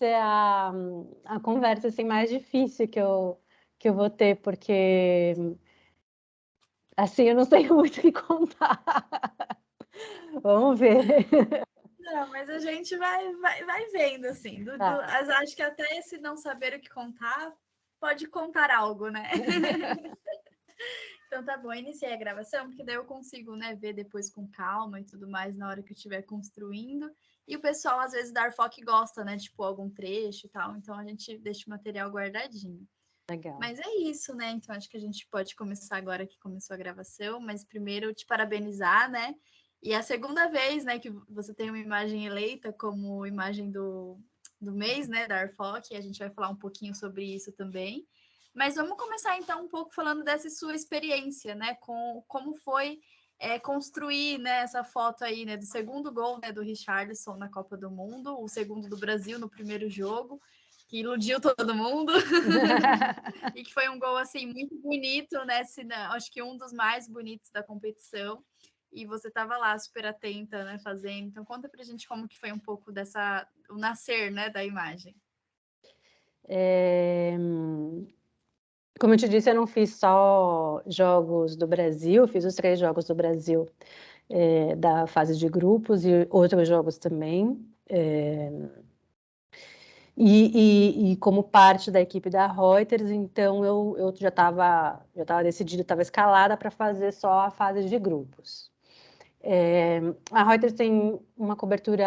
ser a conversa assim, mais difícil que eu vou ter, porque assim, eu não sei muito o que contar. Vamos ver. Não, mas a gente vai vendo, assim. Acho que até esse não saber o que contar pode contar algo, né? Então tá bom, iniciei a gravação, porque daí eu consigo, né, ver depois com calma e tudo mais na hora que eu estiver construindo. E o pessoal, às vezes, da Arfoc gosta, né, tipo, algum trecho e tal. Então a gente deixa o material guardadinho. Legal. Mas é isso, né? Então acho que a gente pode começar agora que começou a gravação, mas primeiro te parabenizar, né? E é a segunda vez, né, que você tem uma imagem eleita como imagem do mês, né, da Arfoc, e a gente vai falar um pouquinho sobre isso também. Mas vamos começar então um pouco falando dessa sua experiência, né, com como foi construir, né, essa foto aí, né, do segundo gol, né, do Richarlison na Copa do Mundo, o segundo do Brasil no primeiro jogo, que iludiu todo mundo. E que foi um gol assim muito bonito, né? Acho que um dos mais bonitos da competição. E você estava lá super atenta, né, fazendo. Então conta pra gente como que foi um pouco o nascer, né, da imagem. Como eu te disse, eu não fiz só jogos do Brasil, fiz os 3 jogos do Brasil da fase de grupos e outros jogos também. E como parte da equipe da Reuters, então eu já estava decidida, estava escalada para fazer só a fase de grupos. A Reuters tem uma cobertura,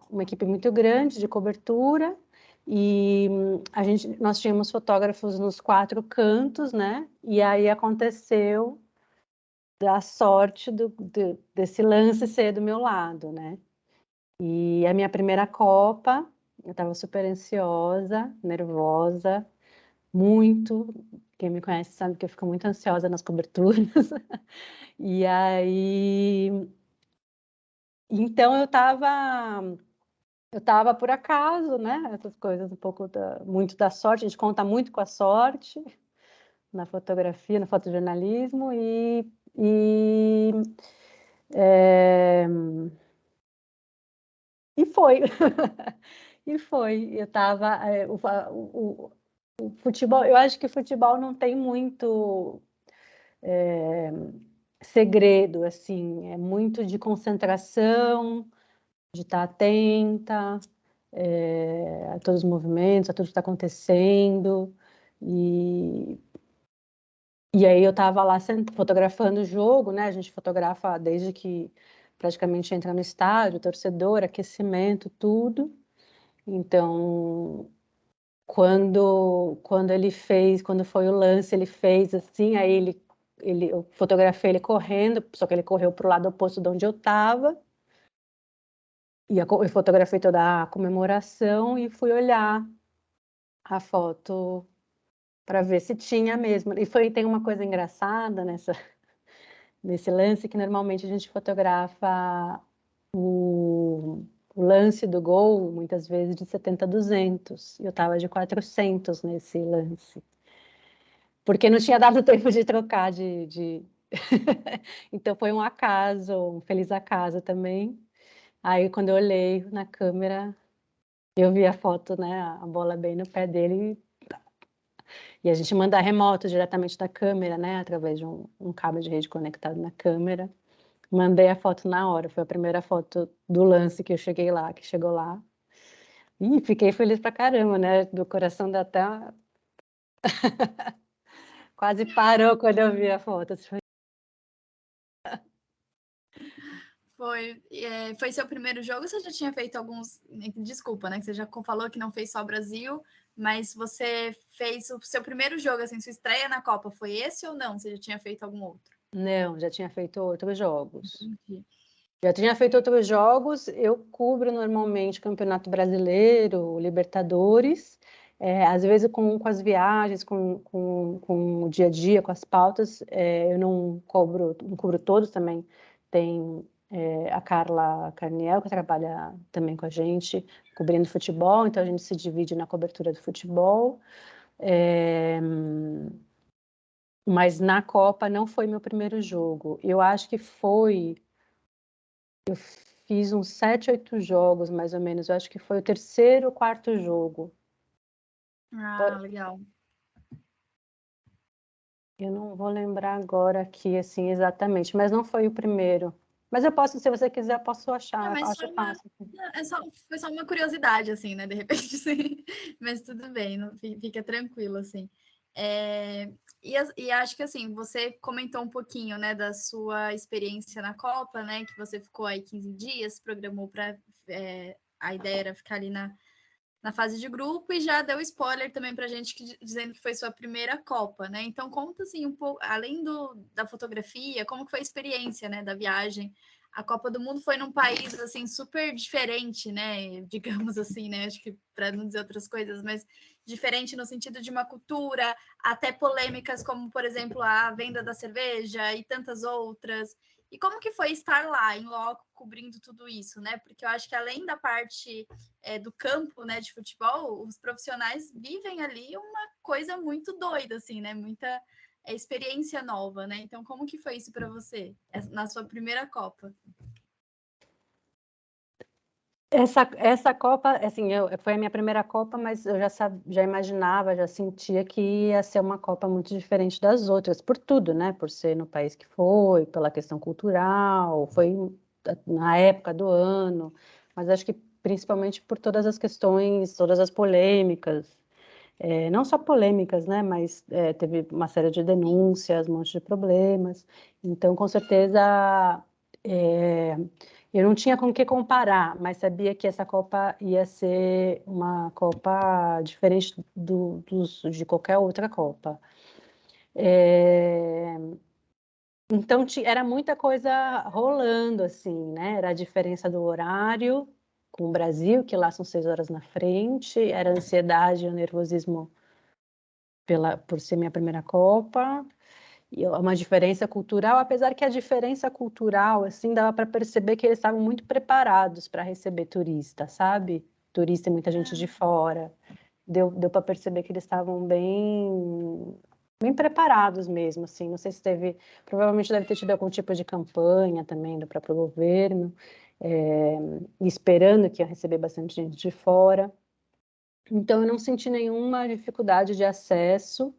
uma equipe muito grande de cobertura, e nós tínhamos fotógrafos nos 4 cantos, né? E aí aconteceu da sorte desse lance ser do meu lado, né? E a minha primeira Copa, eu estava super ansiosa, nervosa, muito. Quem me conhece sabe que eu fico muito ansiosa nas coberturas. E aí, então eu estava por acaso, né? Essas coisas um pouco muito da sorte. A gente conta muito com a sorte na fotografia, no fotojornalismo e é, e foi. E foi. Eu estava. O futebol, eu acho que o futebol não tem muito segredo, assim, é muito de concentração, de estar atenta a todos os movimentos, a tudo que está acontecendo. E aí eu estava lá fotografando o jogo, né? A gente fotografa desde que praticamente entra no estádio, torcedor, aquecimento, tudo. Então, quando foi o lance, ele fez assim, aí eu fotografei ele correndo, só que ele correu para o lado oposto de onde eu estava, e eu fotografei toda a comemoração e fui olhar a foto para ver se tinha mesmo. Tem uma coisa engraçada nesse lance, que normalmente a gente fotografa o lance do gol, muitas vezes de 70 a 200, e eu estava de 400 nesse lance. Porque não tinha dado tempo de trocar Então foi um acaso, um feliz acaso também. Aí quando eu olhei na câmera, eu vi a foto, né, a bola bem no pé dele, e a gente manda remoto diretamente da câmera, né, através de um cabo de rede conectado na câmera. Mandei a foto na hora, foi a primeira foto do lance que chegou lá. E fiquei feliz pra caramba, né, do coração da até quase parou quando eu vi a foto. Foi seu primeiro jogo ou você já tinha feito alguns. Desculpa, né? Que você já falou que não fez só o Brasil, mas você fez o seu primeiro jogo, assim, sua estreia na Copa, foi esse ou não? Você já tinha feito algum outro? Não, já tinha feito outros jogos. Entendi. Já tinha feito outros jogos, eu cubro normalmente Campeonato Brasileiro, Libertadores, às vezes com as viagens, com o dia a dia, com as pautas, eu não cubro todos também. Tem a Carla Carniel, que trabalha também com a gente, cobrindo futebol, então a gente se divide na cobertura do futebol. Mas na Copa não foi meu primeiro jogo. Eu acho que foi. fiz uns 7, 8 jogos, mais ou menos. Eu acho que foi o terceiro ou quarto jogo. Ah, legal. Eu não vou lembrar agora aqui, assim, exatamente, mas não foi o primeiro. Mas eu posso, se você quiser, eu posso achar, Mas acho fácil. foi só uma curiosidade, assim, né? De repente, sim. Mas tudo bem, não, fica tranquilo, assim. E acho que, assim, você comentou um pouquinho, né, da sua experiência na Copa, né? Que você ficou aí 15 dias, programou para... a ideia era ficar ali na fase de grupo e já deu spoiler também pra gente dizendo que foi sua primeira Copa, né? Então conta assim um pouco, além da fotografia, como que foi a experiência, né, da viagem. A Copa do Mundo foi num país assim super diferente, né? Digamos assim, né? Acho que para não dizer outras coisas, mas diferente no sentido de uma cultura, até polêmicas como, por exemplo, a venda da cerveja e tantas outras. E como que foi estar lá, em loco, cobrindo tudo isso, né? Porque eu acho que além da parte do campo, né, de futebol, os profissionais vivem ali uma coisa muito doida, assim, né? Muita experiência nova, né? Então, como que foi isso para você na sua primeira Copa? Essa Copa, assim, foi a minha primeira Copa, mas eu já imaginava, já sentia que ia ser uma Copa muito diferente das outras, por tudo, né? Por ser no país que foi, pela questão cultural, foi na época do ano, mas acho que principalmente por todas as questões, todas as polêmicas, não só polêmicas, né? Mas teve uma série de denúncias, um monte de problemas, então com certeza. Eu não tinha com o que comparar, mas sabia que essa Copa ia ser uma Copa diferente de qualquer outra Copa. Então, era muita coisa rolando, assim, né? Era a diferença do horário com o Brasil, que lá são 6 horas na frente, era a ansiedade e o nervosismo por ser minha primeira Copa, e uma diferença cultural, apesar que a diferença cultural, assim, dava para perceber que eles estavam muito preparados para receber turista, sabe? Turista e muita gente de fora. Deu para perceber que eles estavam bem preparados mesmo, assim. Não sei se provavelmente deve ter tido algum tipo de campanha também do próprio governo, esperando que ia receber bastante gente de fora. Então, eu não senti nenhuma dificuldade de acesso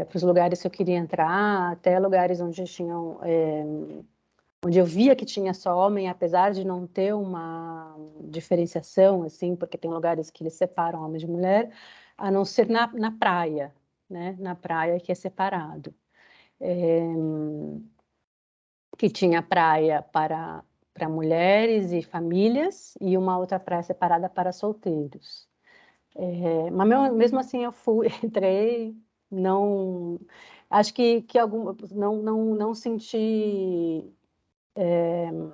para os lugares que eu queria entrar, até lugares onde eu via que tinha só homem, apesar de não ter uma diferenciação, assim, porque tem lugares que eles separam homem de mulher, a não ser na praia, né? Na praia que é separado. Que tinha praia para mulheres e famílias e uma outra praia separada para solteiros. Mas mesmo assim eu fui, entrei, não, acho que não senti, em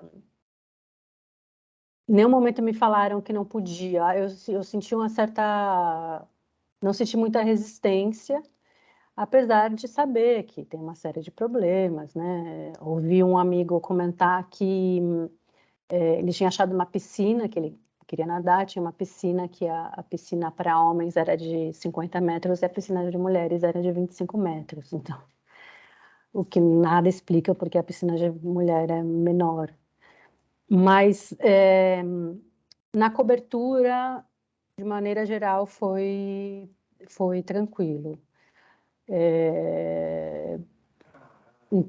nenhum momento me falaram que não podia. Eu senti uma certa, não senti muita resistência, apesar de saber que tem uma série de problemas, né? Ouvi um amigo comentar que ele tinha achado uma piscina que ele queria nadar, tinha uma piscina que a piscina para homens era de 50 metros e a piscina de mulheres era de 25 metros. Então, o que nada explica porque a piscina de mulher é menor. Mas na cobertura, de maneira geral, foi tranquilo.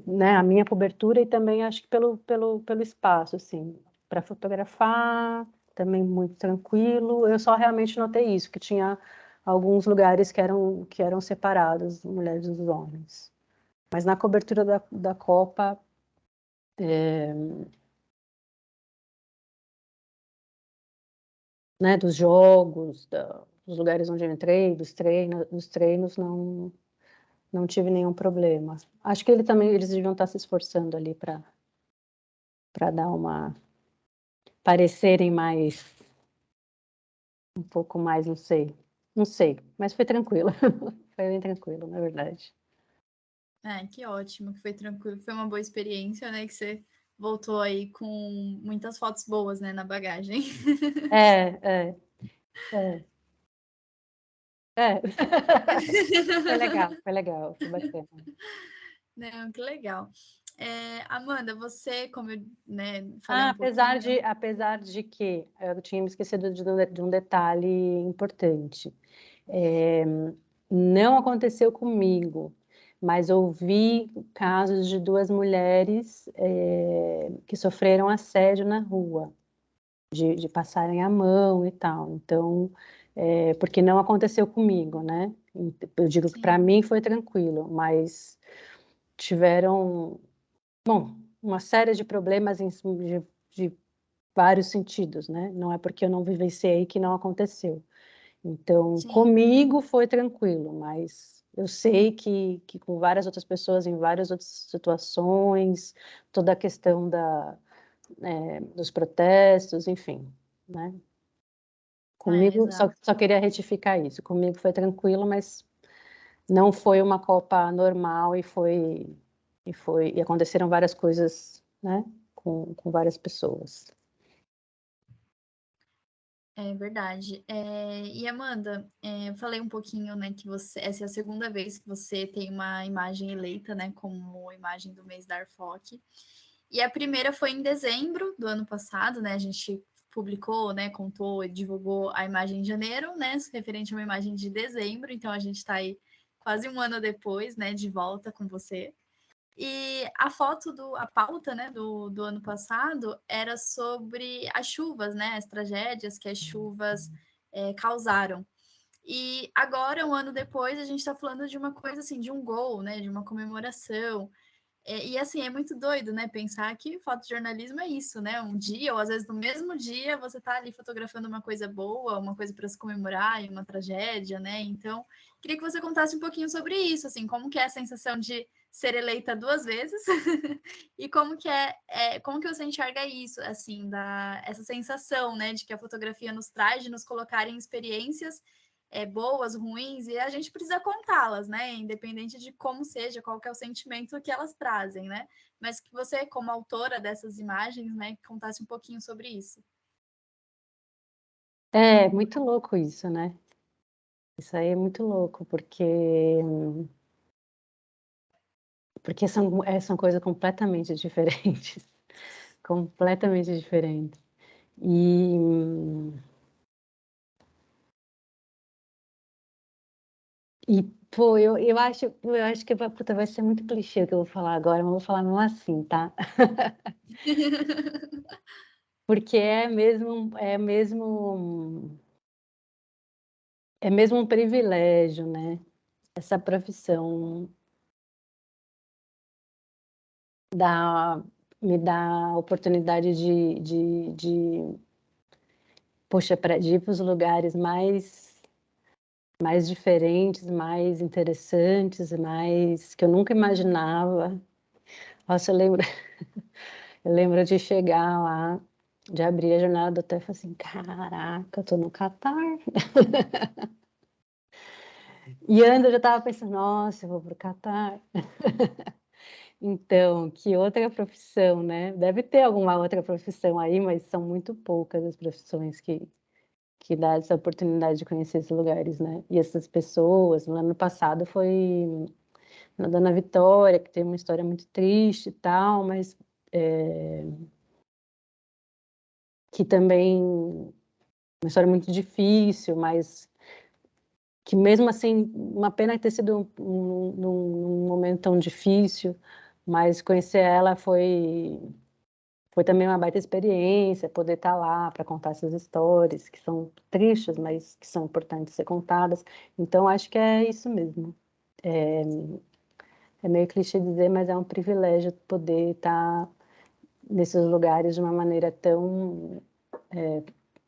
Né, a minha cobertura e também acho que pelo espaço, assim, para fotografar, também muito tranquilo. Eu só realmente notei isso, que tinha alguns lugares que eram separados, mulheres dos homens. Mas na cobertura da Copa, né, dos jogos, dos lugares onde eu entrei, dos treinos, não tive nenhum problema. Acho que eles deviam estar se esforçando ali para dar parecerem mais, um pouco mais, não sei, mas foi tranquilo, foi bem tranquilo, na verdade. Que ótimo, que foi tranquilo, foi uma boa experiência, né? Que você voltou aí com muitas fotos boas, né, na bagagem. É. Foi legal, foi bacana. Não, que legal. Amanda, você, como eu, né, falei um Apesar pouquinho. de que eu tinha me esquecido de um detalhe importante. É, não aconteceu comigo, mas ouvi casos de duas mulheres que sofreram assédio na rua, de passarem a mão e tal. Então, porque não aconteceu comigo, né? Eu digo que para Sim, mim foi tranquilo, mas tiveram, bom, uma série de problemas de vários sentidos, né? Não é porque eu não vivenciei que não aconteceu. Então, sim. comigo foi tranquilo, mas eu sei que com várias outras pessoas, em várias outras situações, toda a questão dos protestos, enfim, né? Comigo, Exato. só queria retificar isso. Comigo foi tranquilo, mas não foi uma Copa normal e aconteceram várias coisas, né? Com várias pessoas. É verdade. E Amanda, eu falei um pouquinho, né, que essa é a segunda vez que você tem uma imagem eleita, né, como imagem do mês da ARFOC. E a primeira foi em dezembro do ano passado, né? A gente publicou, né, contou e divulgou a imagem em janeiro, né, referente a uma imagem de dezembro. Então a gente está aí quase um ano depois, né, de volta com você. E a a pauta, né, do ano passado era sobre as chuvas, né, as tragédias que as chuvas causaram. E agora, um ano depois, a gente está falando de uma coisa assim, de um gol, né, de uma comemoração. E assim, é muito doido, né? Pensar que fotojornalismo é isso, né? Um dia, ou às vezes no mesmo dia, você tá ali fotografando uma coisa boa, uma coisa para se comemorar, e uma tragédia, né? Então, queria que você contasse um pouquinho sobre isso, assim, como que é a sensação de ser eleita duas vezes e como que você enxerga isso, assim, essa sensação, né, de que a fotografia nos traz, de nos colocar em experiências boas, ruins, e a gente precisa contá-las, né? Independente de como seja, qual que é o sentimento que elas trazem, né? Mas que você, como autora dessas imagens, né, contasse um pouquinho sobre isso. É muito louco isso, né? Isso aí é muito louco, porque são coisas completamente diferentes, completamente diferentes. E, e pô, eu acho que puta, vai ser muito clichê o que eu vou falar agora, mas eu vou falar mesmo assim, tá? Porque é mesmo um privilégio, né? Essa profissão dá, me dá a oportunidade poxa, de ir para os lugares mais diferentes, mais interessantes, mais que eu nunca imaginava. Nossa, eu lembro de chegar lá, de abrir a jornada do hotel e falar assim, caraca, eu tô no Catar. E antes eu já estava pensando, nossa, eu vou para o Catar. Então, que outra profissão, né? Deve ter alguma outra profissão aí, mas são muito poucas as profissões que dá essa oportunidade de conhecer esses lugares, né? E essas pessoas, no ano passado foi na Dona Vitória, que tem uma história muito triste e tal, mas que também uma história muito difícil, mas que mesmo assim, uma pena ter sido num momento tão difícil, mas conhecer ela foi também uma baita experiência, poder estar lá para contar essas histórias que são tristes, mas que são importantes ser contadas. Então, acho que é isso mesmo. É meio clichê dizer, mas é um privilégio poder estar nesses lugares de uma maneira tão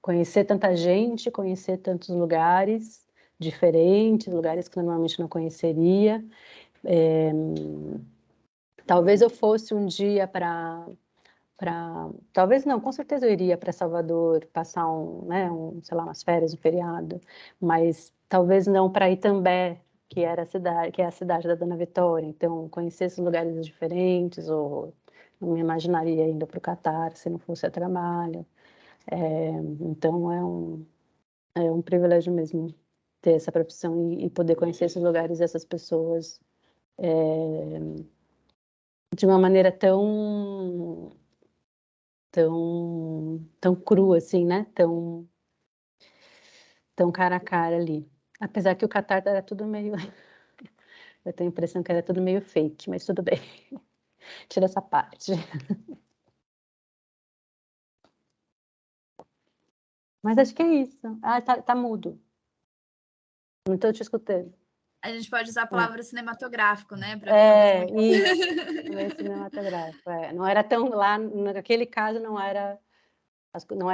conhecer tanta gente, conhecer tantos lugares diferentes, lugares que normalmente não conheceria. É, talvez eu fosse um dia talvez não, com certeza eu iria para Salvador passar sei lá, umas férias, um feriado, mas talvez não para Itambé, que é a cidade da Dona Vitória. Então, conhecer esses lugares diferentes, ou não me imaginaria indo para o Catar se não fosse a trabalho. Então, é um privilégio mesmo ter essa profissão e poder conhecer esses lugares e essas pessoas de uma maneira tão crua, assim, né? Tão cara a cara ali. Apesar que o Catar era tudo meio... Eu tenho a impressão que era tudo meio fake, mas tudo bem. Tira essa parte. Mas acho que é isso. Ah, tá mudo. Não estou te escutando. A gente pode usar a palavra cinematográfico, né? Para ficar mais legal. Isso. Meio cinematográfico. Não era tão... Lá, naquele caso, não era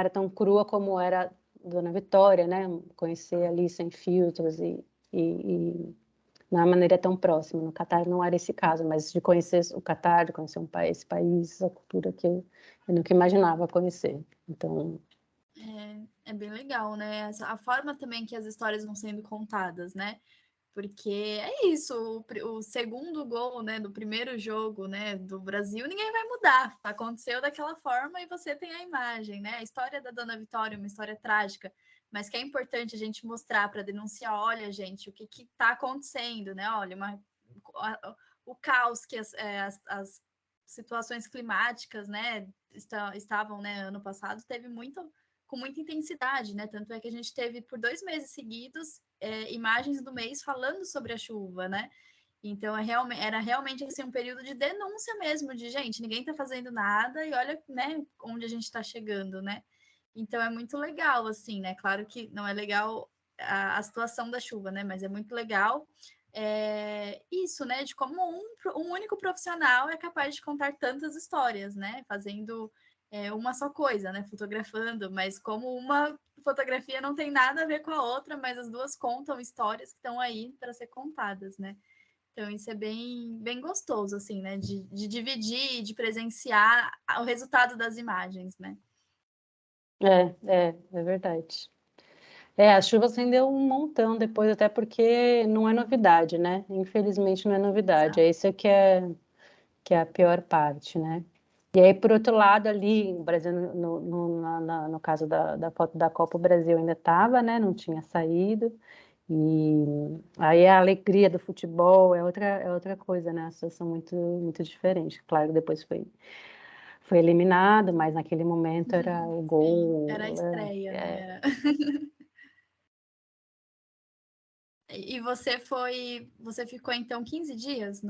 tão crua como era Dona Vitória, né? Conhecer ali sem filtros e de uma maneira tão próxima. No Catar não era esse caso, mas de conhecer o Catar, de conhecer esse país, a cultura que eu nunca imaginava conhecer. Então... É bem legal, né? A forma também que as histórias vão sendo contadas, né? Porque é isso, o segundo gol, né, do primeiro jogo, né, do Brasil, ninguém vai mudar. Aconteceu daquela forma e você tem a imagem, né? A história da Dona Vitória é uma história trágica, mas que é importante a gente mostrar para denunciar, olha, gente, o que está acontecendo, né? Olha, o caos que as situações climáticas, né, estavam, né, ano passado, teve com muita intensidade, né? Tanto é que a gente teve por 2 meses seguidos imagens do mês falando sobre a chuva, né? Então era realmente assim, um período de denúncia mesmo, de gente, ninguém está fazendo nada e olha, né, onde a gente está chegando, né? Então é muito legal, assim, né? Claro que não é legal a situação da chuva, né? Mas é muito legal isso, né? De como um único profissional é capaz de contar tantas histórias, né? Fazendo uma só coisa, né? Fotografando, mas como uma fotografia não tem nada a ver com a outra, mas as duas contam histórias que estão aí para ser contadas, né? Então isso é bem gostoso, assim, né? De dividir, de presenciar o resultado das imagens, né? É verdade. A chuva acendeu um montão depois, até porque não é novidade, né? Infelizmente não é novidade. Exato. É isso que é a pior parte, né? E aí, por outro lado, ali, o Brasil, no caso da foto da Copa, o Brasil ainda estava, né? Não tinha saído. E aí a alegria do futebol é outra coisa, né? A situação muito diferente. Claro, depois foi eliminado, mas naquele momento era o Sim, era a gol. estreia, né? E você ficou então 15 dias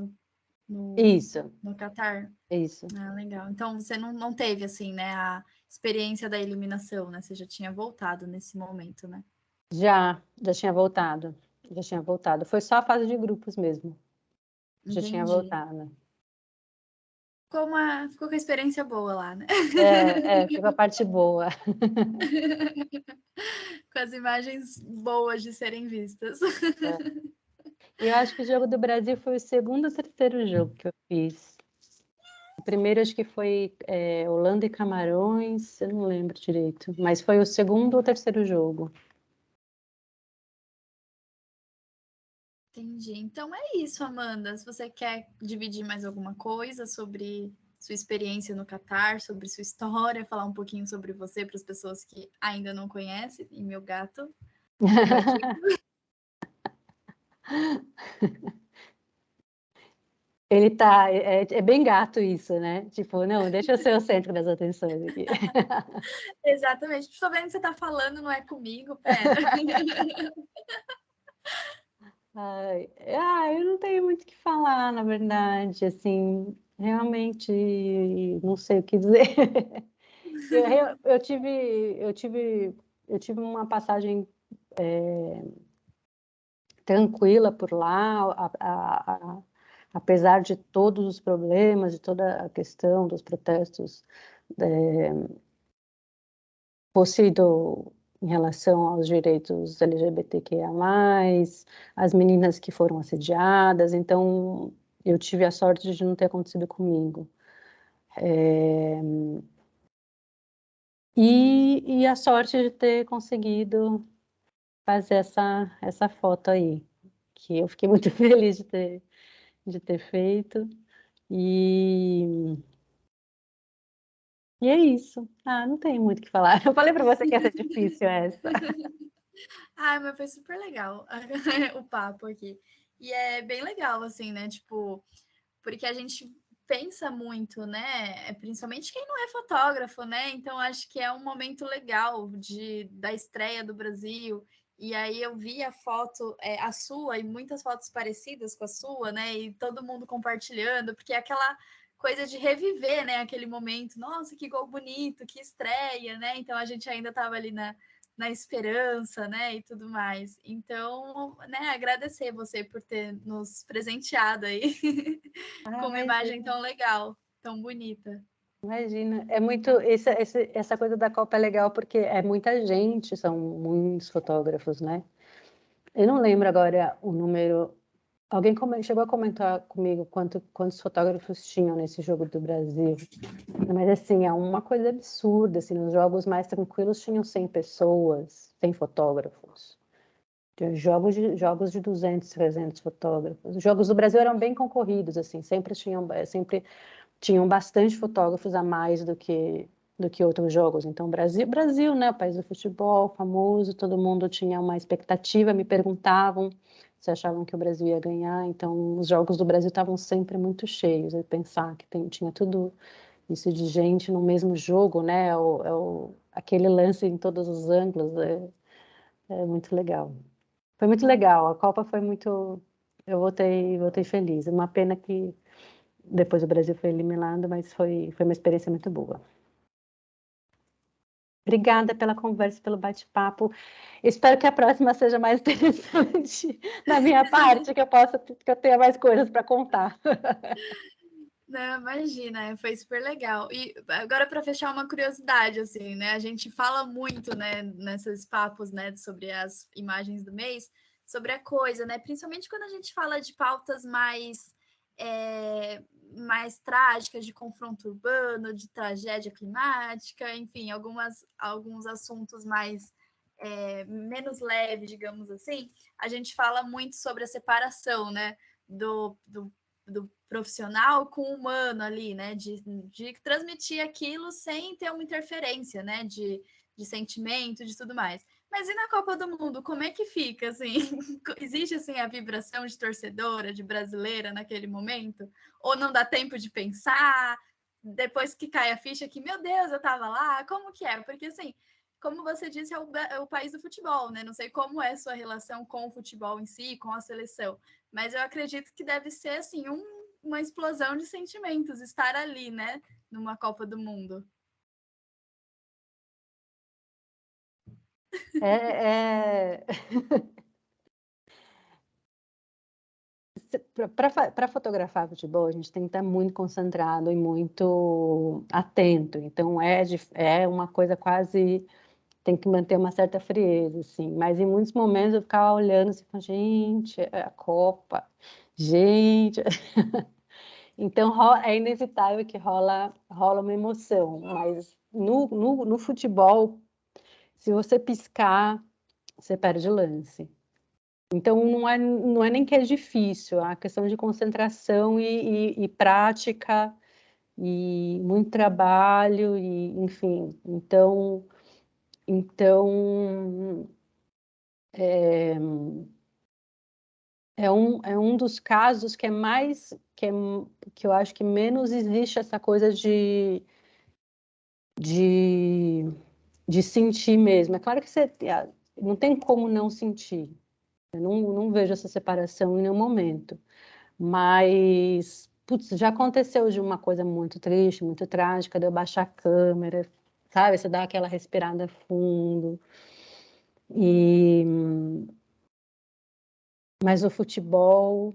Isso, no Catar? isso. Ah, legal. Então você não teve assim, né, a experiência da eliminação, né? Você já tinha voltado nesse momento, né? Já tinha voltado. Já tinha voltado. Foi só a fase de grupos mesmo. Já tinha Entendi. voltado. Ficou com a experiência boa lá, né? Ficou a parte boa. Com as imagens boas de serem vistas. E eu acho que o jogo do Brasil foi o segundo ou terceiro jogo que eu fiz. O primeiro acho que foi Holanda e Camarões, eu não lembro direito, mas foi o segundo ou terceiro jogo. Entendi. Então é isso, Amanda. Se você quer dividir mais alguma coisa sobre sua experiência no Catar, sobre sua história, falar um pouquinho sobre você para as pessoas que ainda não conhecem, e meu gato invadindo. Ele tá, é bem gato isso, né? Tipo, não, deixa eu ser o centro das atenções aqui. Exatamente. Estou vendo que você está falando, não é comigo, pera. Eu não tenho muito o que falar, na verdade, assim, realmente não sei o que dizer. Eu tive uma passagem tranquila por lá, apesar de todos os problemas, de toda a questão dos protestos, fosse em relação aos direitos LGBTQIA+, as meninas que foram assediadas, então eu tive a sorte de não ter acontecido comigo. E a sorte de ter conseguido fazer essa foto aí, que eu fiquei muito feliz de ter feito. E, e é isso. Não tenho muito o que falar. Eu falei para você que ia ser difícil essa. Mas foi super legal o papo aqui. E é bem legal, assim, né? Tipo, porque a gente pensa muito, né? Principalmente quem não é fotógrafo, né? Então acho que é um momento legal da estreia do Brasil. E aí eu vi a foto, a sua, e muitas fotos parecidas com a sua, né? E todo mundo compartilhando, porque é aquela coisa de reviver, né? Aquele momento, nossa, que gol bonito, que estreia, né? Então a gente ainda estava ali na esperança, né, e tudo mais. Então, né, agradecer você por ter nos presenteado aí com uma imagem tão legal, tão bonita. Imagina, é muito, essa coisa da Copa é legal porque é muita gente, são muitos fotógrafos, né? Eu não lembro agora o número, alguém chegou a comentar comigo quantos fotógrafos tinham nesse jogo do Brasil, mas assim, é uma coisa absurda, assim, nos jogos mais tranquilos tinham 100 pessoas, 100 fotógrafos. Jogos de 200, 300 fotógrafos. Os jogos do Brasil eram bem concorridos, assim, sempre tinham bastante fotógrafos a mais do que outros jogos. Então, Brasil, né, o país do futebol, famoso, todo mundo tinha uma expectativa, me perguntavam se achavam que o Brasil ia ganhar. Então, os jogos do Brasil estavam sempre muito cheios. E pensar que tinha tudo isso de gente no mesmo jogo, né, aquele lance em todos os ângulos, é muito legal. Foi muito legal, a Copa foi muito. Eu voltei feliz. Uma pena que depois o Brasil foi eliminado, mas foi uma experiência muito boa. Obrigada pela conversa, pelo bate-papo. Espero que a próxima seja mais interessante da minha parte, que eu tenha mais coisas para contar. Não, imagina, foi super legal. E agora para fechar uma curiosidade, assim, né? A gente fala muito, né, nesses papos, né, sobre as imagens do mês, sobre a coisa, né? Principalmente quando a gente fala de pautas mais trágicas, de confronto urbano, de tragédia climática, enfim, alguns assuntos mais menos leves, digamos assim. A gente fala muito sobre a separação, né? Do profissional com o humano ali, né? De transmitir aquilo sem ter uma interferência, né? De sentimento, de tudo mais. Mas e na Copa do Mundo, como é que fica, assim? Existe, assim, a vibração de torcedora, de brasileira naquele momento? Ou não dá tempo de pensar? Depois que cai a ficha que, meu Deus, eu tava lá, como que é? Porque, assim, como você disse, é o país do futebol, né? Não sei como é a sua relação com o futebol em si, com a seleção, mas eu acredito que deve ser, assim, uma explosão de sentimentos estar ali, né? Numa Copa do Mundo. É... Para fotografar futebol, a gente tem que estar muito concentrado e muito atento. Então, é uma coisa quase. Tem que manter uma certa frieza, assim. Mas em muitos momentos eu ficava olhando assim, gente, é a Copa, gente. Então, é inevitável que rola uma emoção. Mas no futebol, se você piscar, você perde o lance. Então, não é nem que é difícil, é a questão de concentração e prática, e muito trabalho, e enfim. Então é um dos casos que eu acho que menos existe essa coisa de, de sentir mesmo. É claro que não tem como não sentir. Eu não vejo essa separação em nenhum momento. Mas, putz, já aconteceu de uma coisa muito triste, muito trágica, de eu baixar a câmera, sabe? Você dá aquela respirada fundo. E, mas o futebol,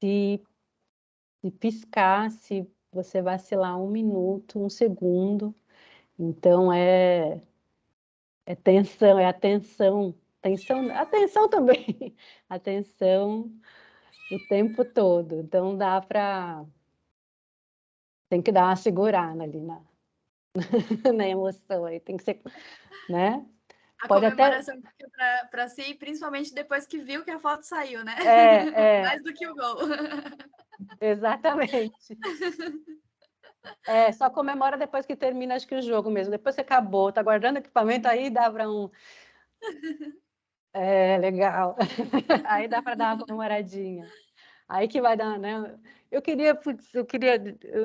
se, se piscar, se você vacilar um minuto, um segundo, então é tensão, é atenção também, atenção o tempo todo. Então tem que dar uma segurada ali na emoção aí, tem que ser, né? A Pode até. comemoração fica para si, principalmente depois que viu que a foto saiu, né? É, Mais do que o gol. exatamente. Só comemora depois que termina, acho que o jogo mesmo. Depois que acabou, tá guardando equipamento, aí dá para um. Legal. Aí dá para dar uma comemoradinha. Aí que vai dar, né?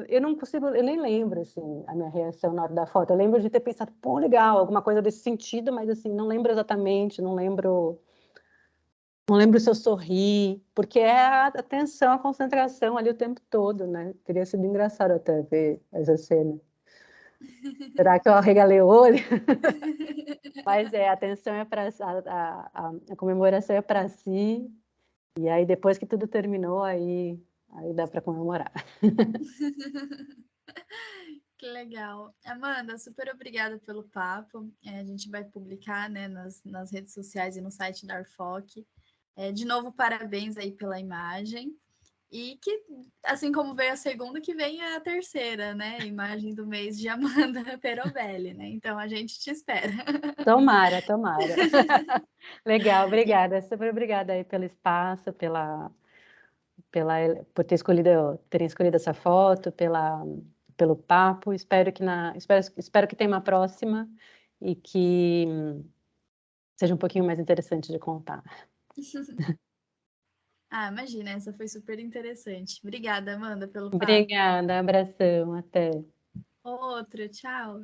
Eu não consigo, eu nem lembro, assim, a minha reação na hora da foto. Eu lembro de ter pensado, pô, legal, alguma coisa desse sentido, mas, assim, não lembro exatamente, não lembro se eu sorri, porque é a atenção, a concentração ali o tempo todo, né? Teria sido engraçado até ver essa cena. Será que eu arregalei o olho? Mas a atenção é para a comemoração é para si, e aí depois que tudo terminou, aí dá para comemorar. Que legal. Amanda, super obrigada pelo papo. A gente vai publicar, né, nas redes sociais e no site da Arfoc. De novo, parabéns aí pela imagem. E que, assim como veio a segunda, que venha a terceira, né? Imagem do mês de Amanda Perobelli, né? Então a gente te espera. Tomara, tomara. Legal, obrigada. Super obrigada aí pelo espaço, por terem escolhido essa foto, pelo papo. Espero que tenha uma próxima e que seja um pouquinho mais interessante de contar. Ah, imagina, essa foi super interessante. Obrigada, Amanda, pelo papo. Obrigada, abração, até. Outro, tchau.